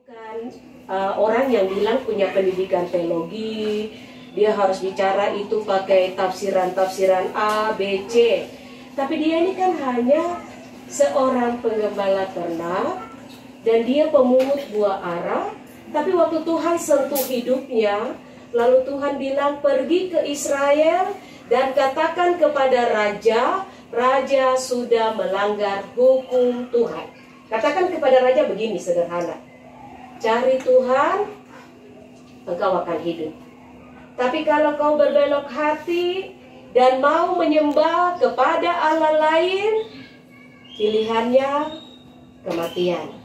bukan orang yang bilang punya pendidikan teologi, dia harus bicara itu pakai tafsiran-tafsiran A, B, C. Tapi dia ini kan hanya seorang penggembala ternak dan dia pemungut buah ara. Tapi waktu Tuhan sentuh hidupnya, lalu Tuhan bilang pergi ke Israel dan katakan kepada raja, raja sudah melanggar hukum Tuhan. Katakan kepada raja begini sederhana, cari Tuhan, engkau akan hidup. Tapi kalau kau berbelok hati dan mau menyembah kepada Allah lain, pilihannya kematian.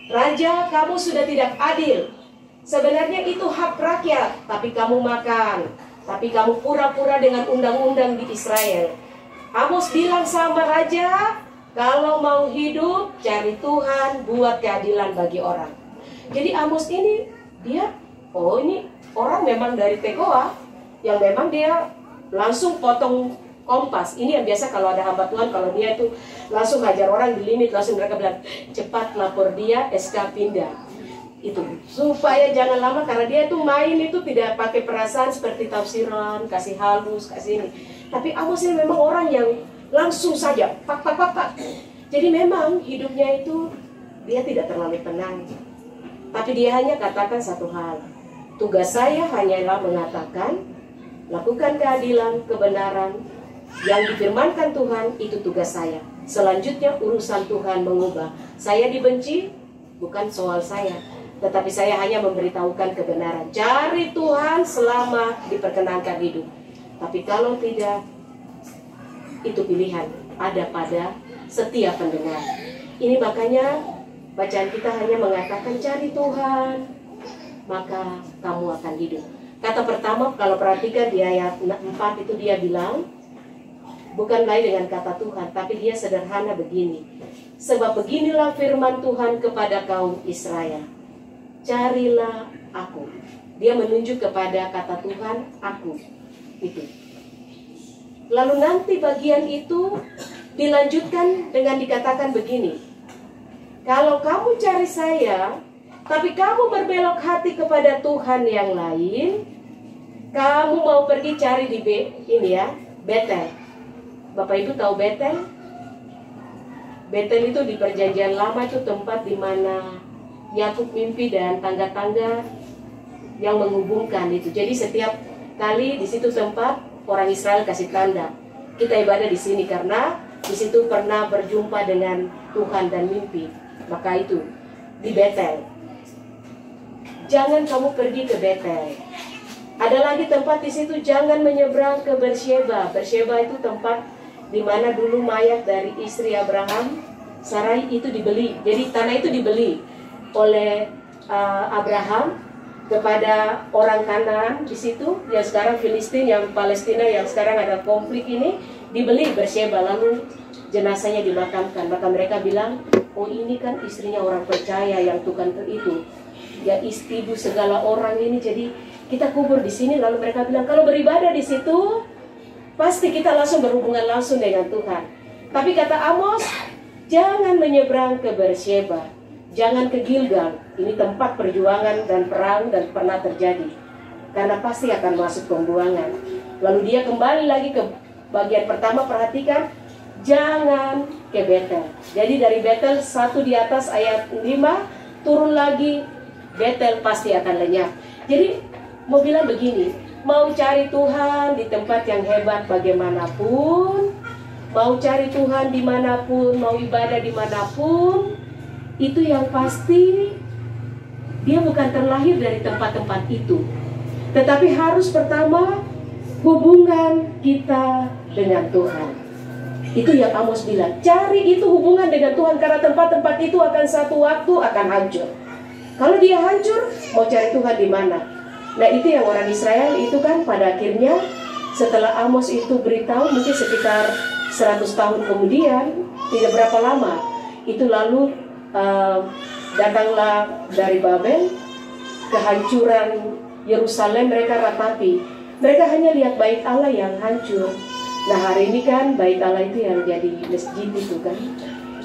Raja, kamu sudah tidak adil. Sebenarnya itu hak rakyat, tapi kamu makan. Tapi kamu pura-pura dengan undang-undang di Israel. Amos bilang sama raja, kalau mau hidup, cari Tuhan, buat keadilan bagi orang. Jadi Amos ini, dia, ini orang memang dari Tekoa, yang memang dia langsung potong kompas. Ini yang biasa kalau ada hamba Tuhan, kalau dia itu langsung hajar orang di limit, langsung mereka bilang, cepat lapor dia, SK pindah. Itu supaya jangan lama, karena dia itu main itu tidak pakai perasaan seperti tafsiran, kasih halus, kasih ini. Tapi Amos ini memang orang yang langsung saja pak. Jadi memang hidupnya itu dia tidak terlalu tenang. Tapi dia hanya katakan satu hal, tugas saya hanyalah mengatakan, lakukan keadilan, kebenaran yang difirmankan Tuhan, itu tugas saya. Selanjutnya urusan Tuhan mengubah. Saya dibenci, bukan soal saya, tetapi saya hanya memberitahukan kebenaran. Cari Tuhan selama diperkenankan hidup. Tapi kalau tidak, itu pilihan ada pada setiap pendengar. Ini makanya bacaan kita hanya mengatakan cari Tuhan, maka kamu akan hidup. Kata pertama, kalau perhatikan di ayat 4 itu dia bilang, bukan lain dengan kata Tuhan, tapi dia sederhana begini. Sebab beginilah firman Tuhan kepada kaum Israel, carilah aku. Dia menunjuk kepada kata Tuhan, aku. Itu. Lalu nanti bagian itu dilanjutkan dengan dikatakan begini, kalau kamu cari saya, tapi kamu berbelok hati kepada Tuhan yang lain, kamu mau pergi cari di Betel. Bapak Ibu tahu Betel? Betel itu di perjanjian lama, itu tempat di mana Yakub mimpi dan tangga-tangga yang menghubungkan itu. Jadi setiap kali di situ tempat orang Israel kasih tanda, kita ibadah di sini karena di situ pernah berjumpa dengan Tuhan dan mimpi. Maka itu di Betel. Jangan kamu pergi ke Betel. Ada lagi tempat di situ, jangan menyeberang ke Bersheba. Bersheba itu tempat di mana dulu mayat dari istri Abraham, Sarai itu dibeli. Jadi tanah itu dibeli oleh Abraham kepada orang Kanaan di situ, yang sekarang Filistin, yang Palestina, yang sekarang ada konflik ini, dibeli Bersheba, lalu jenazahnya dimakamkan. Maka mereka bilang, oh ini kan istrinya orang percaya yang Tuhan itu, ya ibu segala orang ini, jadi kita kubur di sini. Lalu mereka bilang, kalau beribadah di situ, pasti kita langsung berhubungan langsung dengan Tuhan. Tapi kata Amos, jangan menyeberang ke Bersheba, jangan ke Gilgal. Ini tempat perjuangan dan perang dan pernah terjadi, karena pasti akan masuk pembuangan. Lalu dia kembali lagi ke bagian pertama, perhatikan, jangan ke Betel. Jadi dari Betel satu di atas ayat 5, turun lagi, Betel pasti akan lenyap. Jadi mau bilang begini, mau cari Tuhan di tempat yang hebat bagaimanapun, mau cari Tuhan dimanapun, mau ibadah dimanapun, itu yang pasti dia bukan terlahir dari tempat-tempat itu. Tetapi harus pertama hubungan kita dengan Tuhan. Itu yang Amos bilang, cari itu hubungan dengan Tuhan, karena tempat-tempat itu akan satu waktu akan hancur. Kalau dia hancur, mau cari Tuhan di mana? Nah itu yang orang Israel itu kan pada akhirnya setelah Amos itu beritahu, mungkin sekitar 100 tahun kemudian, tidak berapa lama, itu lalu datanglah dari Babel, kehancuran Yerusalem mereka ratapi. Mereka hanya lihat bait Allah yang hancur. Nah hari ini kan bait Allah itu yang jadi masjid itu kan.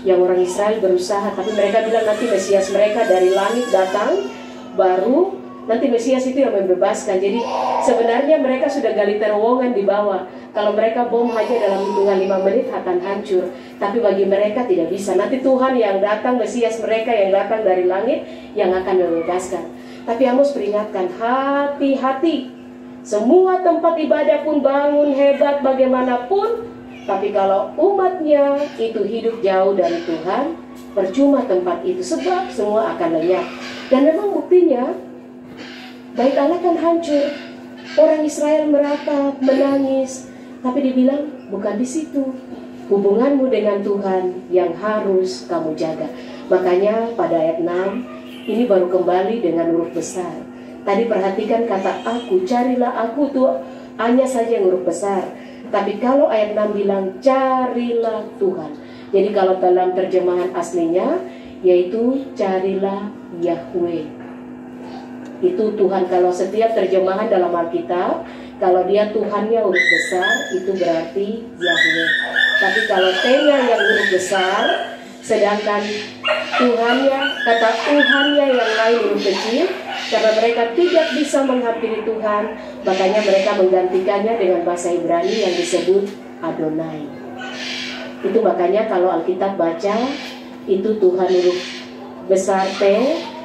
yang orang Israel berusaha, tapi mereka bilang nanti Mesias mereka dari langit datang, baru nanti Mesias itu yang membebaskan. Jadi sebenarnya mereka sudah gali terowongan di bawah. Kalau mereka bom hanya dalam hitungan 5 menit akan hancur. Tapi bagi mereka tidak bisa. Nanti Tuhan yang datang, Mesias mereka yang datang dari langit, yang akan membebaskan. Tapi Amos peringatkan, hati-hati. Semua tempat ibadah pun bangun hebat bagaimanapun, tapi kalau umatnya itu hidup jauh dari Tuhan, percuma tempat itu, sebab semua akan lenyap. Dan memang buktinya, Bait Allah kan hancur. Orang Israel meratap, menangis, tapi dibilang bukan di situ. Hubunganmu dengan Tuhan yang harus kamu jaga. Makanya pada ayat 6 ini baru kembali dengan huruf besar. Tadi perhatikan kata aku, carilah aku tuh hanya saja yang huruf besar. Tapi kalau ayat 6 bilang carilah Tuhan. Jadi kalau dalam terjemahan aslinya yaitu carilah Yahweh. Itu Tuhan. Kalau setiap terjemahan dalam Alkitab, kalau dia Tuhannya huruf besar, itu berarti Yahweh. Tapi kalau T-nya yang huruf besar, sedangkan Tuhannya, kata Tuhannya yang lain huruf kecil, karena mereka tidak bisa menghampiri Tuhan, makanya mereka menggantikannya dengan bahasa Ibrani yang disebut Adonai. Itu makanya kalau Alkitab baca, itu Tuhan huruf besar T,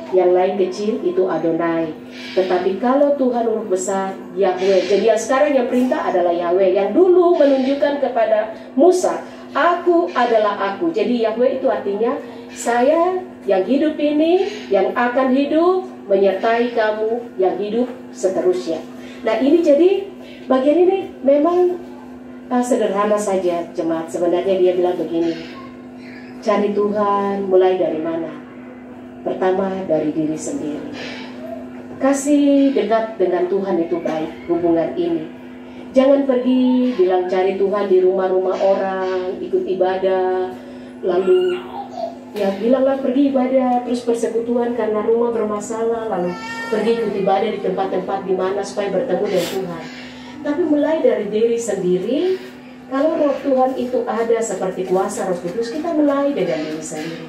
yang lain kecil itu Adonai. Tetapi kalau Tuhan huruf besar Yahweh. Jadi yang sekarang yang perintah adalah Yahweh, yang dulu menunjukkan kepada Musa, aku adalah aku. Jadi Yahweh itu artinya saya yang hidup ini, yang akan hidup, menyertai kamu yang hidup seterusnya. Nah ini jadi bagian ini memang sederhana saja jemaat. Sebenarnya dia bilang begini, cari Tuhan mulai dari mana? Pertama dari diri sendiri. Kasih dekat dengan Tuhan itu baik, hubungan ini. Jangan pergi bilang cari Tuhan di rumah-rumah orang, ikut ibadah, lalu ya bilanglah pergi ibadah, terus persekutuan karena rumah bermasalah, lalu pergi ikut ibadah di tempat-tempat di mana supaya bertemu dengan Tuhan. Tapi mulai dari diri sendiri. Kalau roh Tuhan itu ada seperti kuasa Roh Kudus, kita mulai dengan diri sendiri.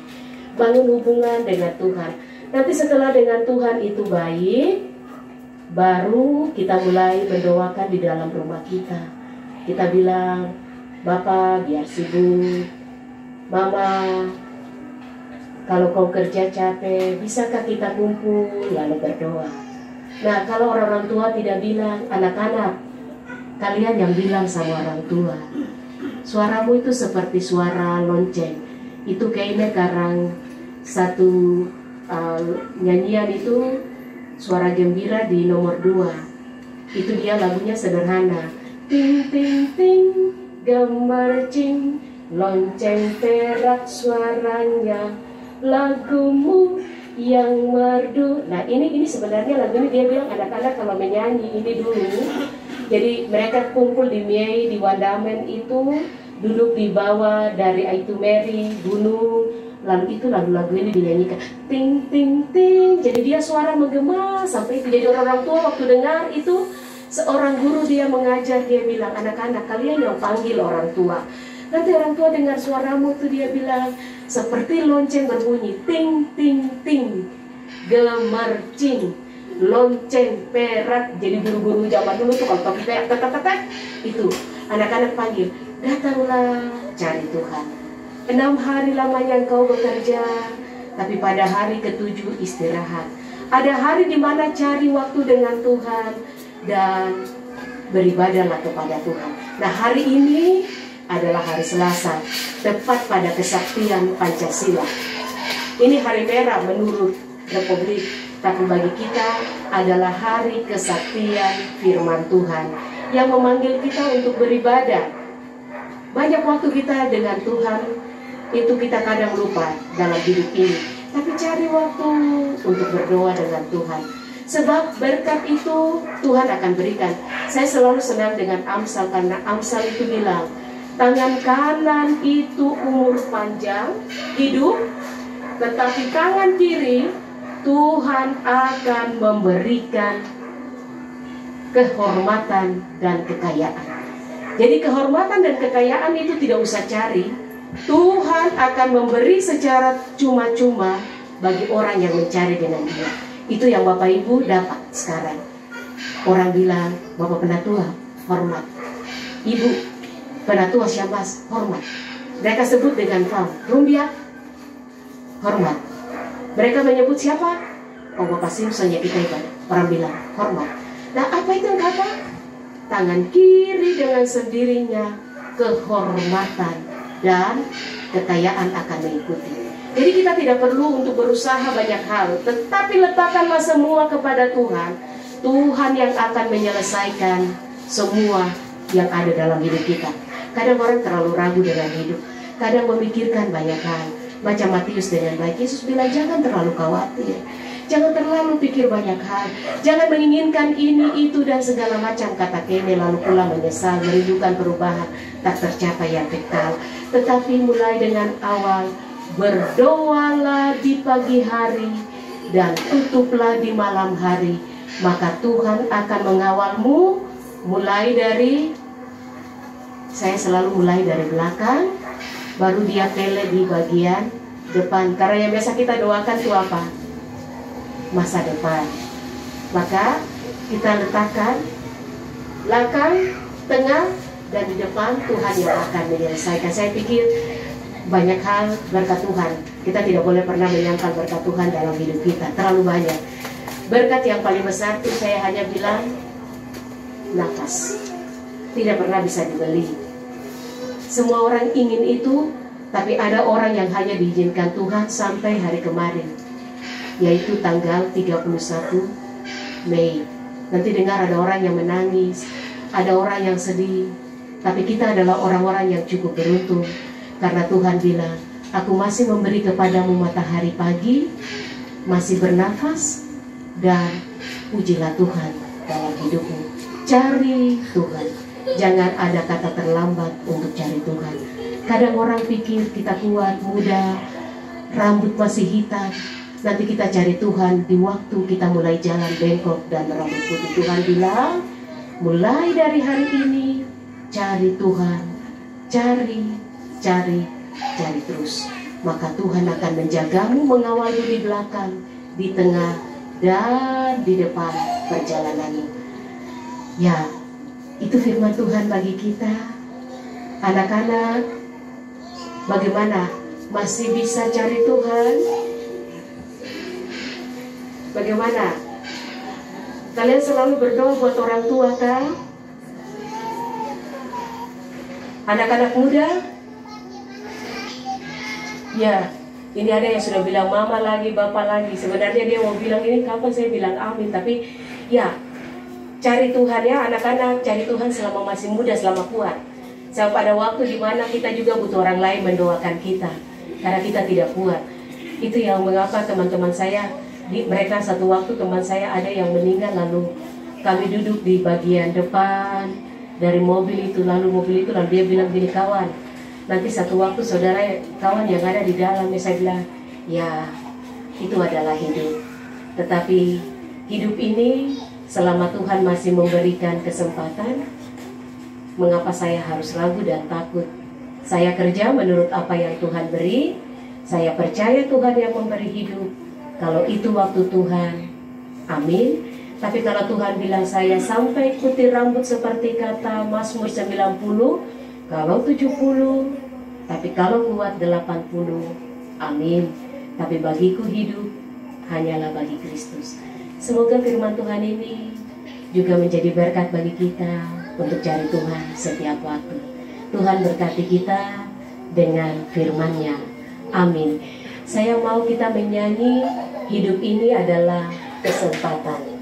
Bangun hubungan dengan Tuhan. Nanti setelah dengan Tuhan itu baik, baru kita mulai mendoakan di dalam rumah kita. Kita bilang, Bapak biar sibuk, Mama kalau kau kerja capek, bisakah kita kumpul lalu berdoa? Nah kalau orang-orang tua tidak bilang, anak-anak kalian yang bilang sama orang tua, suaramu itu seperti suara lonceng. Itu kayaknya karang satu nyanyian itu suara gembira di nomor 2. Itu dia lagunya sederhana. Ting ting ting gemercing, lonceng perak suaranya, lagumu yang merdu. Nah ini sebenarnya lagu ini dia bilang anak-anak kalau menyanyi ini dulu. Jadi mereka kumpul di Miei, di Wandamen itu, duduk di bawah dari Aitumeri, gunung. Lalu itu lagu-lagu ini dinyanyikan ting ting ting. Jadi dia suara menggema sampai itu. Jadi orang-orang tua waktu dengar itu, seorang guru dia mengajar, dia bilang, anak-anak kalian yang panggil orang tua. Nanti orang tua dengar suaramu tuh dia bilang seperti lonceng berbunyi ting ting ting, gemercing, lonceng perak. Jadi guru-guru zaman dulu tuh kalau topi perak itu anak-anak panggil, datanglah cari Tuhan. 6 hari lamanya engkau bekerja, tapi pada hari ke-7 istirahat. Ada hari di mana cari waktu dengan Tuhan dan beribadahlah kepada Tuhan. Nah hari ini adalah hari Selasa, tepat pada kesaktian Pancasila. Ini hari merah menurut Republik, tapi bagi kita adalah hari kesaktian firman Tuhan yang memanggil kita untuk beribadah. Banyak waktu kita dengan Tuhan itu kita kadang lupa dalam hidup ini. Tapi cari waktu untuk berdoa dengan Tuhan. Sebab berkat itu Tuhan akan berikan. Saya selalu senang dengan Amsal, karena Amsal itu bilang, tangan kanan itu umur panjang, hidup, tetapi tangan kiri Tuhan akan memberikan kehormatan dan kekayaan. Jadi kehormatan dan kekayaan itu tidak usah cari. Tuhan akan memberi secara cuma-cuma bagi orang yang mencari dengan Dia. Itu yang Bapak Ibu dapat sekarang. Orang bilang, Bapak Penatua, hormat. Ibu Penatua Syabas, hormat. Mereka sebut dengan fam, Rumbia, hormat. Mereka menyebut siapa? Oh, Bapak Simpson ya kita ibadah. Orang bilang, hormat. Nah, apa itu yang kata? Tangan kiri dengan sendirinya kehormatan dan kekayaan akan mengikuti. Jadi kita tidak perlu untuk berusaha banyak hal, tetapi letakkanlah semua kepada Tuhan. Tuhan yang akan menyelesaikan semua yang ada dalam hidup kita. Kadang orang terlalu ragu dengan hidup, kadang memikirkan banyak hal. Macam Matius dengan baik, Yesus bilang jangan terlalu khawatir, jangan terlalu pikir banyak hal, jangan menginginkan ini, itu, dan segala macam kata kene, lalu pula menyesal, merindukan perubahan tak tercapai yang kekal. Tetapi mulai dengan awal, berdoalah di pagi hari dan tutuplah di malam hari, maka Tuhan akan mengawalmu. Mulai dari, saya selalu mulai dari belakang, baru dia pele di bagian depan. Karena yang biasa kita doakan itu apa? Masa depan. Maka kita letakkan belakang, tengah, dan di depan Tuhan yang akan menyelesaikan. Saya pikir banyak hal berkat Tuhan. Kita tidak boleh pernah menyangkal berkat Tuhan dalam hidup kita. Terlalu banyak. Berkat yang paling besar itu saya hanya bilang nafas. Tidak pernah bisa dibeli. Semua orang ingin itu, tapi ada orang yang hanya diizinkan Tuhan sampai hari kemarin, yaitu tanggal 31 Mei. Nanti dengar ada orang yang menangis, ada orang yang sedih, tapi kita adalah orang-orang yang cukup beruntung, karena Tuhan bilang, aku masih memberi kepadamu matahari pagi, masih bernafas, dan pujilah Tuhan dalam hidupmu. Cari Tuhan. Jangan ada kata terlambat untuk cari Tuhan. Kadang orang pikir kita kuat, muda, rambut masih hitam. Nanti kita cari Tuhan di waktu kita mulai jalan bengkok dan rambut putih. Tuhan bilang, mulai dari hari ini, cari Tuhan. Cari terus. Maka Tuhan akan menjagamu, mengawalmu di belakang, di tengah, dan di depan perjalananmu. Ya, itu firman Tuhan bagi kita. Anak-anak, bagaimana? Masih bisa cari Tuhan? Bagaimana? Kalian selalu berdoa buat orang tua kan? Anak-anak muda? Ya, ini ada yang sudah bilang mama lagi, bapak lagi. Sebenarnya dia mau bilang ini kapan, saya bilang amin. Tapi ya, cari Tuhan ya anak-anak, cari Tuhan selama masih muda, selama kuat. Sampai pada waktu dimana kita juga butuh orang lain mendoakan kita, karena kita tidak kuat. Itu yang mengapa teman-teman saya, mereka satu waktu teman saya ada yang meninggal, lalu kami duduk di bagian depan dari mobil itu, lalu dia bilang gini, kawan, nanti satu waktu saudara kawan yang ada di dalam, saya bilang, ya itu adalah hidup. Tetapi hidup ini selama Tuhan masih memberikan kesempatan, mengapa saya harus ragu dan takut? Saya kerja menurut apa yang Tuhan beri. Saya percaya Tuhan yang memberi hidup. Kalau itu waktu Tuhan, amin. Tapi kalau Tuhan bilang saya sampai putih rambut seperti kata Mazmur 90, kalau 70, tapi kalau kuat 80, amin. Tapi bagiku hidup hanyalah bagi Kristus. Semoga firman Tuhan ini juga menjadi berkat bagi kita untuk cari Tuhan setiap waktu. Tuhan berkati kita dengan firman-Nya. Amin. Saya mau kita menyanyi, hidup ini adalah kesempatan.